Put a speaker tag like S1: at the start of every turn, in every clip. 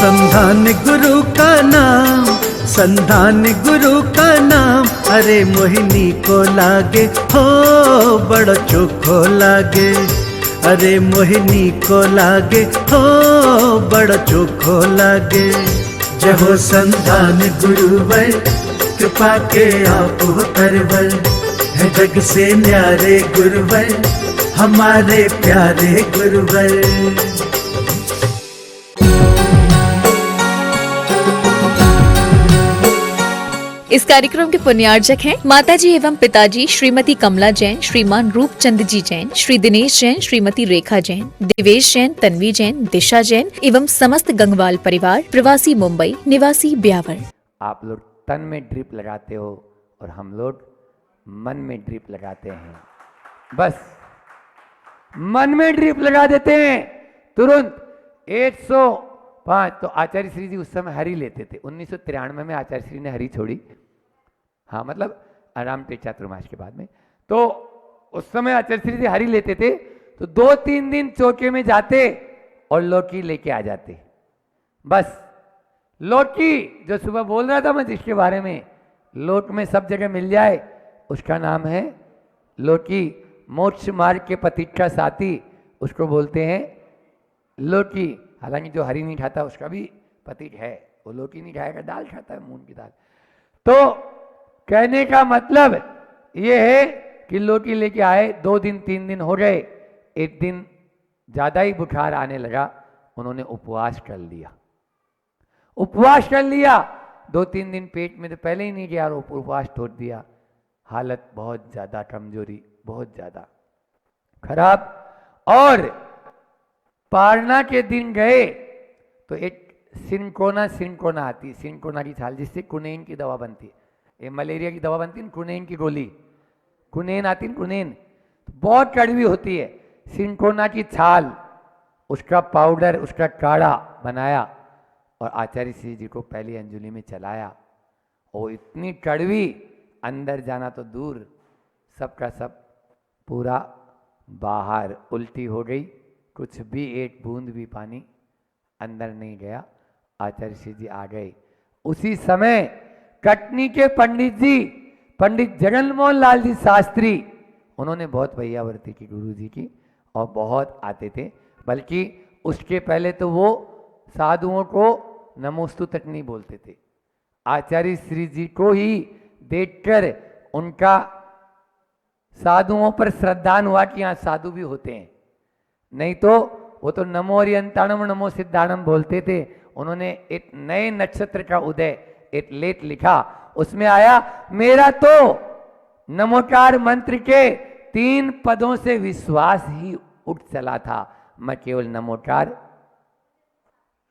S1: संधान गुरु का नाम, संधान गुरु का नाम, अरे मोहिनी को लागे हो बड़ो चोखो लागे, अरे मोहिनी को लागे हो बड़ो चोखो लागे। जय हो संधान गुरुवर, कृपा के आप परवर, है जग से न्यारे गुरुवर, हमारे प्यारे गुरुवर।
S2: इस कार्यक्रम के पुण्यार्जक हैं माताजी एवं पिताजी श्रीमती कमला जैन, श्रीमान रूपचंद जी जैन, श्री दिनेश जैन, श्रीमती रेखा जैन, देवेश जैन, तन्वी जैन, दिशा जैन एवं समस्त गंगवाल परिवार, प्रवासी मुंबई, निवासी ब्यावर।
S3: आप लोग तन में ड्रिप लगाते हो और हम लोग मन में ड्रिप लगाते हैं। बस मन में ड्रिप लगा देते हैं तुरंत। 105 तो आचार्य श्री जी उस समय हरी लेते थे। 1993 में आचार्य श्री ने हरी छोड़ी, हाँ मतलब आराम के चातुर्मास के बाद में। तो उस समय आचार्य श्री जी हरी लेते थे, तो 2-3 दिन चौके में जाते और लौकी लेके आ जाते। बस लौकी जो सुबह बोल रहा था मैं जिसके बारे में, लोक में सब जगह मिल जाए, उसका नाम है लौकी। मोक्ष मार्ग के प्रतीक्षा साथी उसको बोलते हैं लौकी। हालांकि जो हरी नहीं खाता उसका भी प्रतीक है, वो लौकी नहीं खाएगा, दाल खाता है, मूंग की दाल। तो कहने का मतलब ये है कि लौकी लेके आए, 2 दिन 3 दिन हो गए, एक दिन ज़्यादा ही बुखार आने लगा, उन्होंने उपवास कर लिया। उपवास कर लिया 2-3 दिन पेट में तो पहले ही नहीं गया और उपवास तोड़ दिया। हालत बहुत ज़्यादा कमजोरी, बहुत ज़्यादा खराब। और पारना के दिन गए तो एक सिंकोना आती है, सिंकोना की छाल जिससे कुनेन की दवा बनती है। ये मलेरिया की दवा बनती है, कुनेन की गोली, कुनेन आती है, कुनेन बहुत कड़वी होती है। सिंकोना की छाल, उसका पाउडर, उसका काढ़ा बनाया और आचार्य श्री जी को पहली अंजुलि में चलाया। और इतनी कड़वी, अंदर जाना तो दूर, सबका सब पूरा बाहर, उल्टी हो गई, कुछ भी एक बूंद भी पानी अंदर नहीं गया। आचार्य श्री जी आ गए। उसी समय कटनी के पंडित जी, पंडित जगन मोहन लाल जी शास्त्री, उन्होंने बहुत भैयावर्ती की गुरु जी की और बहुत आते थे। बल्कि उसके पहले तो वो साधुओं को नमोस्तु तक नहीं बोलते थे। आचार्य श्री जी को ही देखकर उनका साधुओं पर श्रद्धान हुआ कि यहाँ साधु भी होते हैं, नहीं तो वो तो नमो अरियंताणम नमो सिद्धाणम बोलते थे। उन्होंने एक नए नक्षत्र का उदय, एक लेख लिखा, उसमें आया मेरा तो नमोकार मंत्र के 3 पदों से विश्वास ही उठ चला था, मैं केवल नमोकार।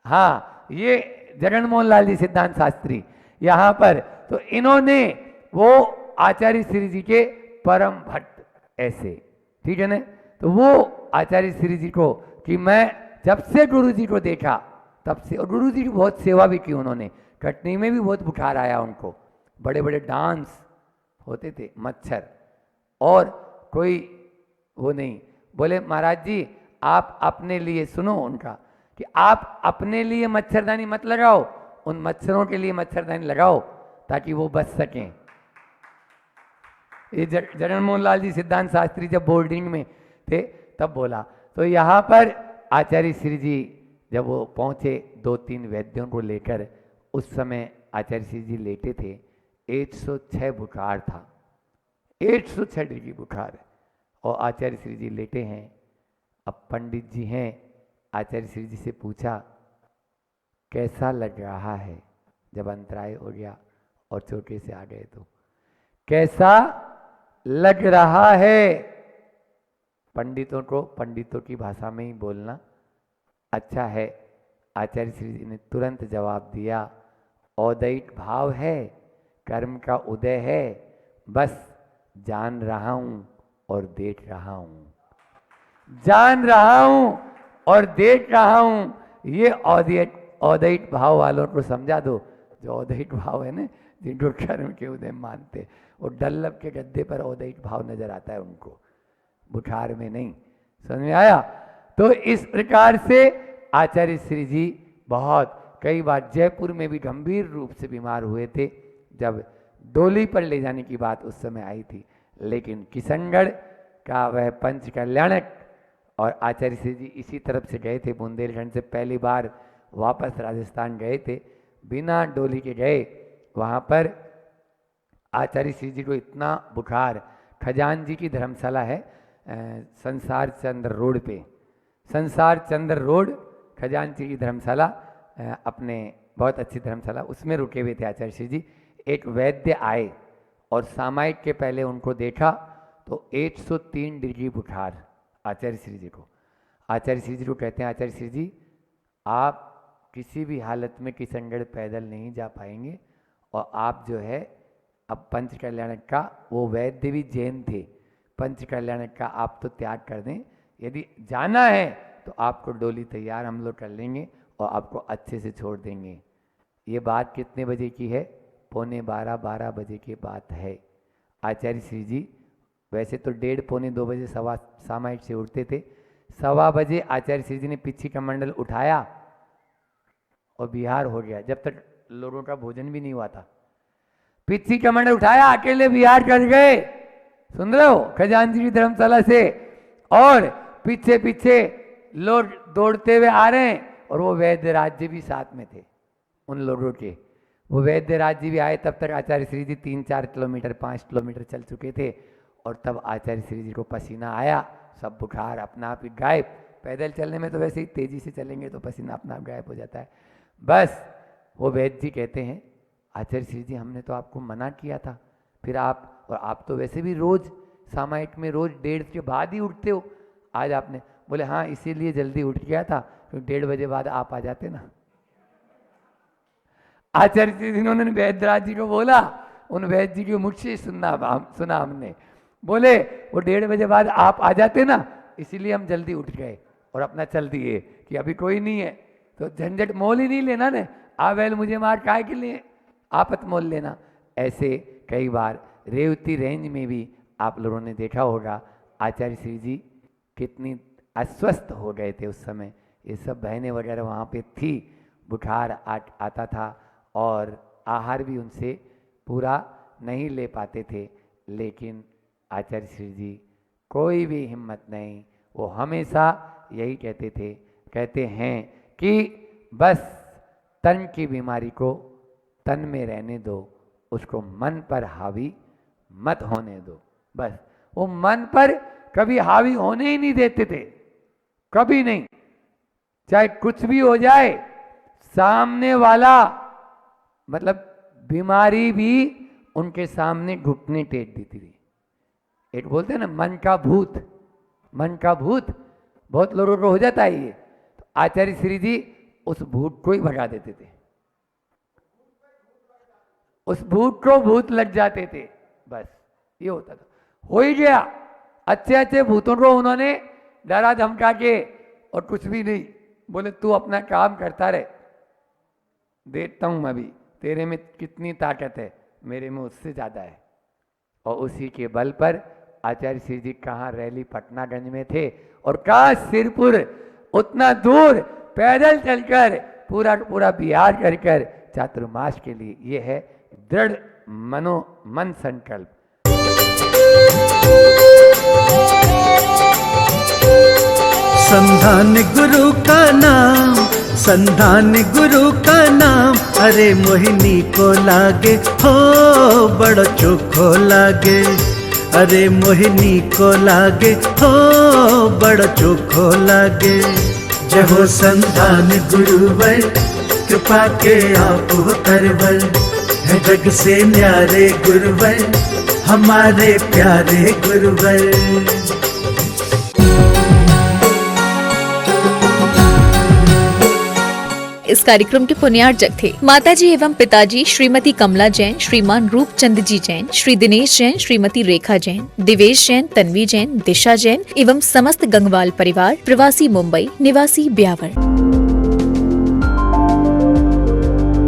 S3: हाँ, ये जगन मोहन लाल जी सिद्धांत शास्त्री यहाँ पर, तो इन्होंने वो आचार्य श्री जी के परम भक्त ऐसे, ठीक है ना। तो वो आचार्य श्री जी को कि मैं जब से गुरु जी को देखा तब से, और गुरु जी की बहुत सेवा भी की उन्होंने। कटनी में भी बहुत बुखार आया उनको, बड़े बड़े डांस होते थे, मच्छर, और कोई वो नहीं। बोले महाराज जी आप अपने लिए, सुनो उनका, कि आप अपने लिए मच्छरदानी मत लगाओ, उन मच्छरों के लिए मच्छरदानी लगाओ ताकि वो बच सकें। ये जगन मोहन लाल जी सिद्धांत शास्त्री जब बोर्डिंग में थे तब बोला। तो यहाँ पर आचार्य श्री जी जब वो पहुँचे 2-3 वैद्यों को लेकर, उस समय आचार्य श्री जी लेटे थे, 106 बुखार था, 106 डिग्री बुखार, और आचार्य श्री जी लेटे हैं। अब पंडित जी हैं, आचार्य श्री जी से पूछा कैसा लग रहा है, जब अंतराय हो गया और चौके से आ गए तो कैसा लग रहा है। पंडितों को पंडितों की भाषा में ही बोलना अच्छा है। आचार्य श्री जी ने तुरंत जवाब दिया, औदैत भाव है, कर्म का उदय है, बस जान रहा हूं और देख रहा हूं, जान रहा हूं और देख रहा हूं। ये औदैत भाव वालों को समझा दो, जो औदैत भाव है ना, जिनको कर्म के उदय मानते, और डल्लभ के गद्दे पर औदैत भाव नजर आता है उनको, बुखार में नहीं। समझ में आया। तो इस प्रकार से आचार्य श्री जी बहुत कई बार जयपुर में भी गंभीर रूप से बीमार हुए थे जब डोली पर ले जाने की बात उस समय आई थी। लेकिन किशनगढ़ का वह पंच कल्याणक और आचार्य श्री जी इसी तरफ से गए थे, बुंदेलखंड से पहली बार वापस राजस्थान गए थे, बिना डोली के गए। वहाँ पर आचार्य श्री जी को इतना बुखार, खजान जी की धर्मशाला है संसार चंद्र रोड पे, संसार चंद्र रोड खजान जी की धर्मशाला, अपने बहुत अच्छी धर्मशाला, उसमें रुके हुए थे आचार्य श्री जी। एक वैद्य आए और सामायिक के पहले उनको देखा तो 103 डिग्री बुखार आचार्य श्री जी को। आचार्य श्री जी को कहते हैं, आचार्य श्री जी आप किसी भी हालत में किशनगढ़ पैदल नहीं जा पाएंगे और आप जो है अब पंच कल्याणक का, वो वैद्य भी जैन थे, पंच कल्याणक का आप तो त्याग कर दें, यदि जाना है तो आपको डोली तैयार हम लोग कर लेंगे और आपको अच्छे से छोड़ देंगे। ये बात कितने बजे की है? 11:45 बजे की बात है। आचार्य श्री जी वैसे तो 1:30 पौने 2 बजे सामायिक से उठते थे, 1:15 बजे आचार्य श्री जी ने पिछी कमंडल उठाया और बिहार हो गया। जब तक लोगों का भोजन भी नहीं हुआ था, पिछी कमंडल उठाया, अकेले बिहार कर गए, सुन रहे हो, खजान जी की धर्मशाला से, और पीछे पीछे लोग दौड़ते हुए आ रहे हैं और वो वैद्य राज्य भी साथ में थे उन लोगों के। वो वैद्य राज्य भी आए, तब तक आचार्य श्री जी 3-4 किलोमीटर 5 किलोमीटर चल चुके थे और तब आचार्य श्री जी को पसीना आया, सब बुखार अपना आप ही गायब। पैदल चलने में तो वैसे ही तेजी से चलेंगे तो पसीना अपना आप गायब हो जाता है। बस वो वैद्य जी कहते हैं, आचार्य श्री जी हमने तो आपको मना किया था, फिर आप, और आप तो वैसे भी रोज सामायिक में रोज 1:30 के बाद ही उठते हो, आज आपने, बोले हाँ इसीलिए जल्दी उठ गया था क्योंकि 1:30 बजे बाद आप आ जाते ना। आचार्य श्री जी उन्होंने वैद्यराज जी को बोला, उन वैद्य जी के मुख से सुना हमने, बोले वो 1:30 बजे बाद आप आ जाते ना, इसीलिए हम जल्दी उठ गए और अपना चल दिए कि अभी कोई नहीं है तो झंझट मोल ही नहीं लेना ने, आ बैल मुझे मार काय के लिए आपत मोल लेना। ऐसे कई बार रेवती रेंज में भी आप लोगों ने देखा होगा आचार्य श्री जी कितनी अस्वस्थ हो गए थे उस समय। ये सब बहनें वगैरह वहाँ पे थी, बुखार आता था और आहार भी उनसे पूरा नहीं ले पाते थे, लेकिन आचार्य श्री जी कोई भी हिम्मत नहीं, वो हमेशा यही कहते थे, कहते हैं कि बस तन की बीमारी को तन में रहने दो, उसको मन पर हावी मत होने दो। बस वो मन पर कभी हावी होने ही नहीं देते थे, कभी नहीं, चाहे कुछ भी हो जाए। सामने वाला मतलब बीमारी भी उनके सामने घुटने टेक देती थी। एक बोलते हैं ना मन का भूत, मन का भूत बहुत लोगों को हो जाता है ये, तो आचार्य श्री जी उस भूत को ही भगा देते थे, उस भूत को भूत लग जाते थे, बस ये होता था। हो ही गया, अच्छे अच्छे भूतों को उन्होंने डरा धमका के, और कुछ भी नहीं, बोले तू अपना काम करता रहे, देखता हूं मैं भी तेरे में कितनी ताकत है, मेरे में उससे ज्यादा है। और उसी के बल पर आचार्य श्री जी कहाँ रैली पटनागंज में थे और कहाँ सिरपुर, उतना दूर पैदल चलकर पूरा बिहार कर चातुर्मास के लिए। ये है दृढ़ मन संकल्प।
S1: संधान गुरु का नाम, संधान गुरु का नाम, अरे मोहिनी को लागे हो बड़ो चोखो लागे, अरे मोहिनी को लागे हो बड़ो चोखो लागे। जय हो संधान गुरुवर, कृपा के आप करवर, है जग से न्यारे गुरुवर, हमारे प्यारे गुरुवर।
S2: इस कार्यक्रम के पुण्यार्चक थे माताजी एवं पिताजी श्रीमती कमला जैन, श्रीमान रूपचंद जी जैन, श्री दिनेश जैन, श्रीमती रेखा जैन, दिवेश जैन, तन्वी जैन, दिशा जैन एवं समस्त गंगवाल परिवार, प्रवासी मुंबई, निवासी ब्यावर।